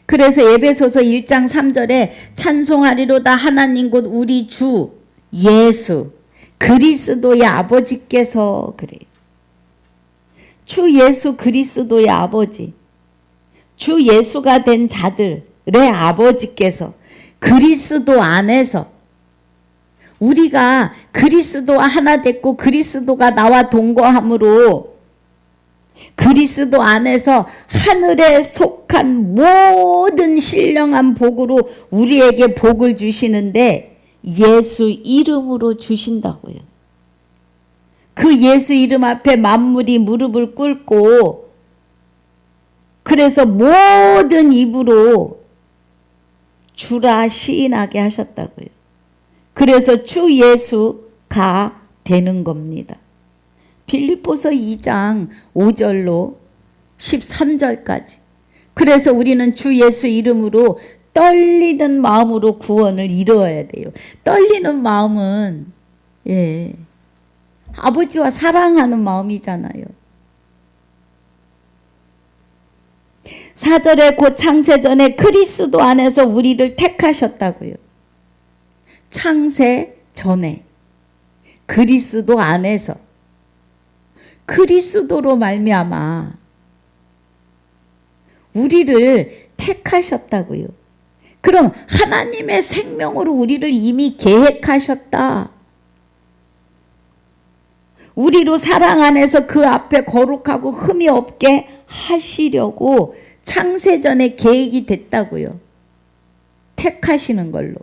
그래서 에베소서 1장 3절에 찬송하리로다 하나님 곧 우리 주 예수 그리스도의 아버지께서 그래요. 주 예수 그리스도의 아버지, 주 예수가 된 자들의 아버지께서 그리스도 안에서 우리가 그리스도와 하나 됐고 그리스도가 나와 동거함으로 그리스도 안에서 하늘에 속한 모든 신령한 복으로 우리에게 복을 주시는데 예수 이름으로 주신다고요. 그 예수 이름 앞에 만물이 무릎을 꿇고 그래서 모든 입으로 주라 시인하게 하셨다고요. 그래서 주 예수가 되는 겁니다. 빌립보서 2장 5절로 13절까지. 그래서 우리는 주 예수 이름으로 떨리는 마음으로 구원을 이루어야 돼요. 떨리는 마음은 아버지와 사랑하는 마음이잖아요. 4절에 곧 창세전에 그리스도 안에서 우리를 택하셨다고요. 창세 전에 그리스도 안에서 그리스도로 말미암아 우리를 택하셨다고요. 그럼 하나님의 생명으로 우리를 이미 계획하셨다. 우리로 사랑 안에서 그 앞에 거룩하고 흠이 없게 하시려고 창세전에 계획이 됐다고요. 택하시는 걸로.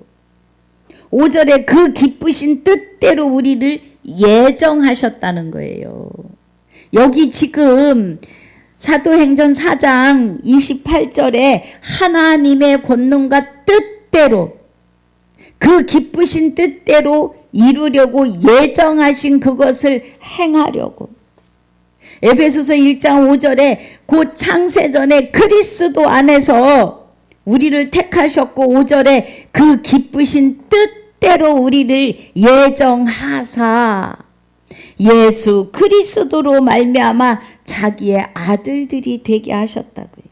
5절에 그 기쁘신 뜻대로 우리를 예정하셨다는 거예요. 여기 지금 사도행전 4장 28절에 하나님의 권능과 뜻대로 그 기쁘신 뜻대로 이루려고 예정하신 그것을 행하려고. 에베소서 1장 5절에 곧 창세전에 그리스도 안에서 우리를 택하셨고 5절에 그 기쁘신 뜻대로 우리를 예정하사 예수 그리스도로 말미암아 자기의 아들들이 되게 하셨다고요.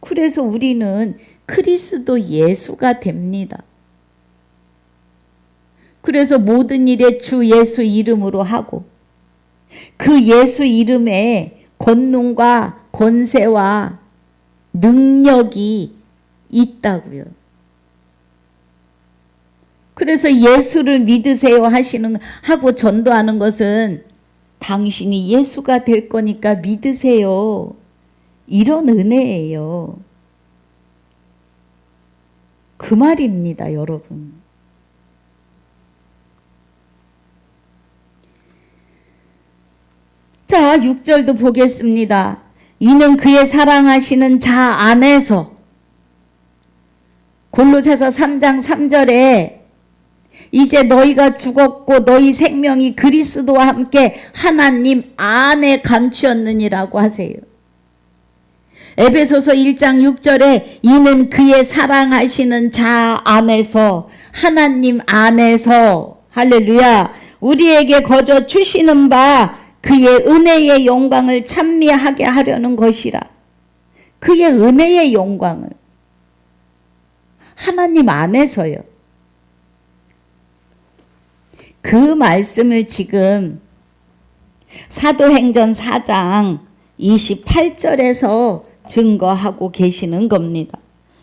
그래서 우리는 그리스도 예수가 됩니다. 그래서 모든 일에 주 예수 이름으로 하고 그 예수 이름에 권능과 권세와 능력이 있다고요. 그래서 예수를 믿으세요 하고 전도하는 것은 당신이 예수가 될 거니까 믿으세요. 이런 은혜예요. 그 말입니다, 여러분. 자, 6절도 보겠습니다. 이는 그의 사랑하시는 자 안에서 골로새서 3장 3절에 이제 너희가 죽었고 너희 생명이 그리스도와 함께 하나님 안에 감추었느니라고 하세요. 에베소서 1장 6절에 이는 그의 사랑하시는 자 안에서 하나님 안에서 할렐루야 우리에게 거저 주시는 바 그의 은혜의 영광을 찬미하게 하려는 것이라. 그의 은혜의 영광을 하나님 안에서요. 그 말씀을 지금 사도행전 4장 28절에서 증거하고 계시는 겁니다.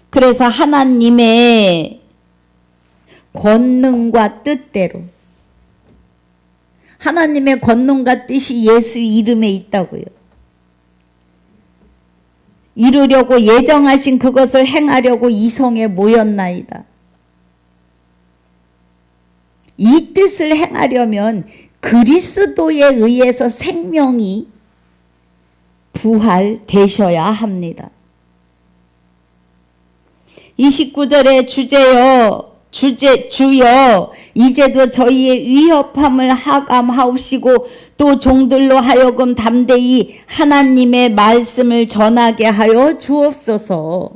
그래서 하나님의 권능과 뜻대로 하나님의 권능과 뜻이 예수 이름에 있다고요. 이루려고 예정하신 그것을 행하려고 이 성에 모였나이다. 이 뜻을 행하려면 그리스도에 의해서 생명이 부활되셔야 합니다. 29절에 주여 이제도 저희의 위협함을 하감하옵시고 또 종들로 하여금 담대히 하나님의 말씀을 전하게 하여 주옵소서.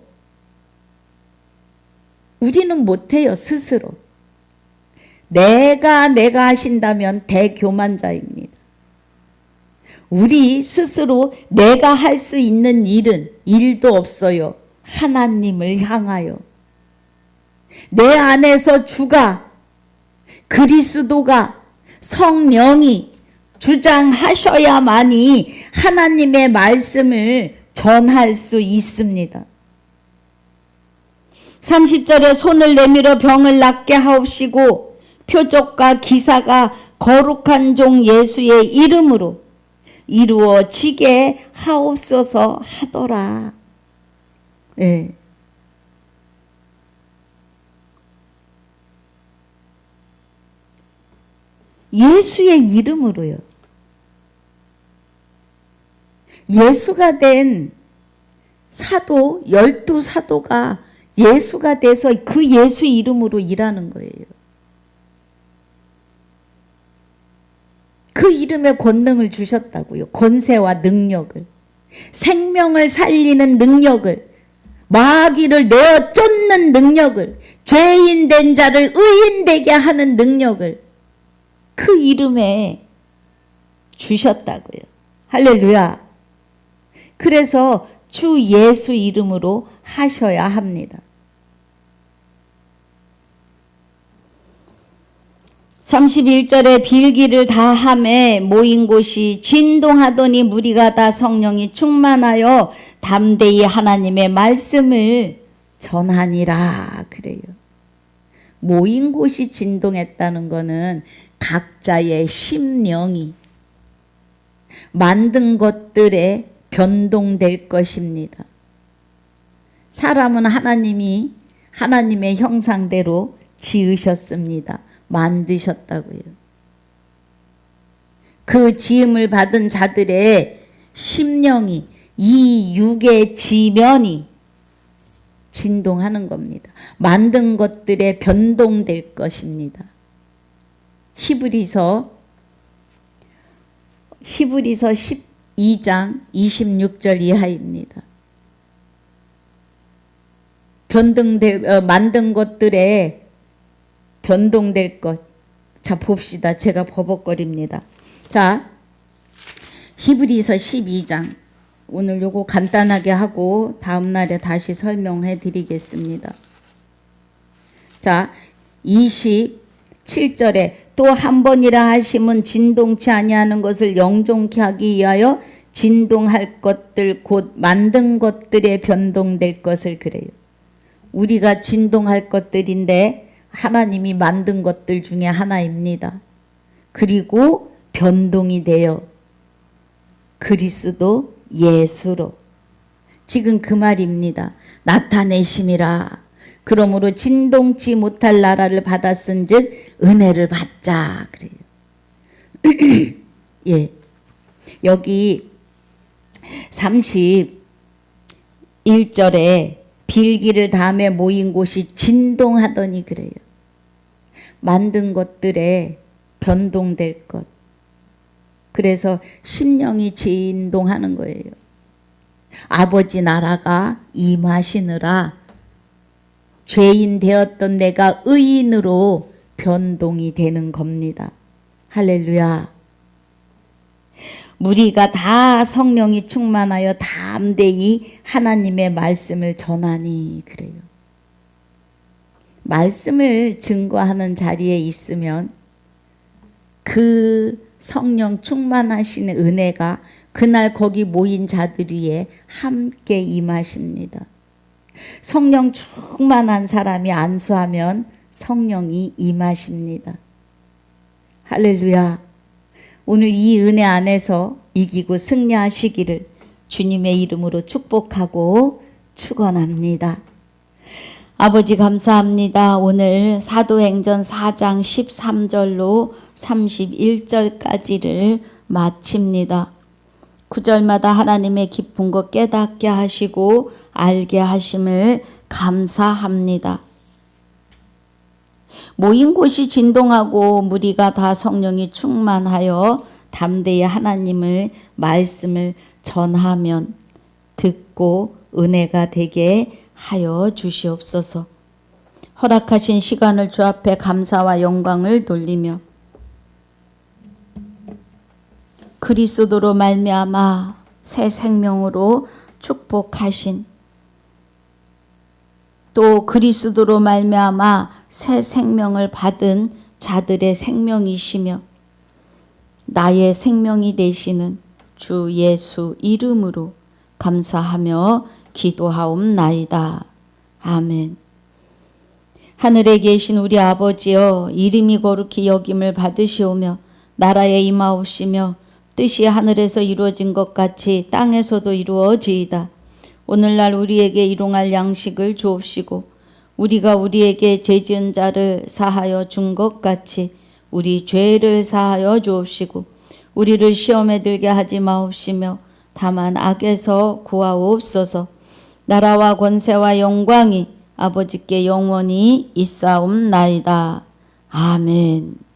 우리는 못해요, 스스로. 내가 하신다면 대교만자입니다. 우리 스스로 내가 할 수 있는 일도 없어요. 하나님을 향하여. 내 안에서 주가 그리스도가 성령이 주장하셔야만이 하나님의 말씀을 전할 수 있습니다. 30절에 손을 내밀어 병을 낫게 하옵시고 표적과 기사가 거룩한 종 예수의 이름으로 이루어지게 하옵소서 하더라. 예. 예수의 이름으로요. 예수가 된 사도, 12사도가 예수가 돼서 그 예수 이름으로 일하는 거예요. 그 이름에 권능을 주셨다고요. 권세와 능력을. 생명을 살리는 능력을. 마귀를 내어 쫓는 능력을, 죄인 된 자를 의인 되게 하는 능력을 그 이름에 주셨다고요. 할렐루야. 그래서 주 예수 이름으로 하셔야 합니다. 31절에 빌기를 다 하매 모인 곳이 진동하더니 무리가 다 성령이 충만하여 담대히 하나님의 말씀을 전하니라 그래요. 모인 곳이 진동했다는 것은 각자의 심령이 만든 것들에 변동될 것입니다. 사람은 하나님이 하나님의 형상대로 지으셨습니다. 만드셨다고요. 그 지음을 받은 자들의 심령이 이 육의 지면이 진동하는 겁니다. 만든 것들에 변동될 것입니다. 히브리서 12장 26절 이하입니다. 만든 것들에 변동될 것. 자, 봅시다. 제가 버벅거립니다. 자, 히브리서 12장. 오늘 요거 간단하게 하고 다음 날에 다시 설명해 드리겠습니다. 자, 27절에 또 한 번이라 하심은 진동치 아니하는 것을 영종케 하기 위하여 진동할 것들 곧 만든 것들에 변동될 것을 그래요. 우리가 진동할 것들인데 하나님이 만든 것들 중에 하나입니다. 그리고 변동이 되어 그리스도 예수로 지금 그 말입니다. 나타내심이라. 그러므로 진동치 못할 나라를 받았은즉 은혜를 받자 그래요. 예, 여기 31절에 빌기를 다음에 모인 곳이 진동하더니 그래요. 만든 것들에 변동될 것. 그래서 심령이 진동하는 거예요. 아버지 나라가 임하시느라 죄인 되었던 내가 의인으로 변동이 되는 겁니다. 할렐루야. 무리가 다 성령이 충만하여 담대히 하나님의 말씀을 전하니 그래요. 말씀을 증거하는 자리에 있으면 그 성령 충만하신 은혜가 그날 거기 모인 자들 위에 함께 임하십니다. 성령 충만한 사람이 안수하면 성령이 임하십니다. 할렐루야. 오늘 이 은혜 안에서 이기고 승리하시기를 주님의 이름으로 축복하고 축원합니다. 아버지 감사합니다. 오늘 사도행전 4장 13절로 31절까지를 마칩니다. 9절마다 하나님의 깊은 것 깨닫게 하시고 알게 하심을 감사합니다. 모인 곳이 진동하고 무리가 다 성령이 충만하여 담대히 하나님을 말씀을 전하면 듣고 은혜가 되게 하여 주시옵소서. 허락하신 시간을 주 앞에 감사와 영광을 돌리며 그리스도로 말미암아 새 생명으로 축복하신 또 그리스도로 말미암아 새 생명을 받은 자들의 생명이시며 나의 생명이 되시는 주 예수 이름으로 감사하며 기도하옵나이다. 아멘. 하늘에 계신 우리 아버지여, 이름이 거룩히 여김을 받으시오며 나라에 임하옵시며 뜻이 하늘에서 이루어진 것 같이 땅에서도 이루어지이다. 오늘날 우리에게 일용할 양식을 주옵시고 우리가 우리에게 죄 지은 자를 사하여 준 것 같이 우리 죄를 사하여 주옵시고 우리를 시험에 들게 하지 마옵시며 다만 악에서 구하옵소서. 나라와 권세와 영광이 아버지께 영원히 있사옵나이다. 아멘.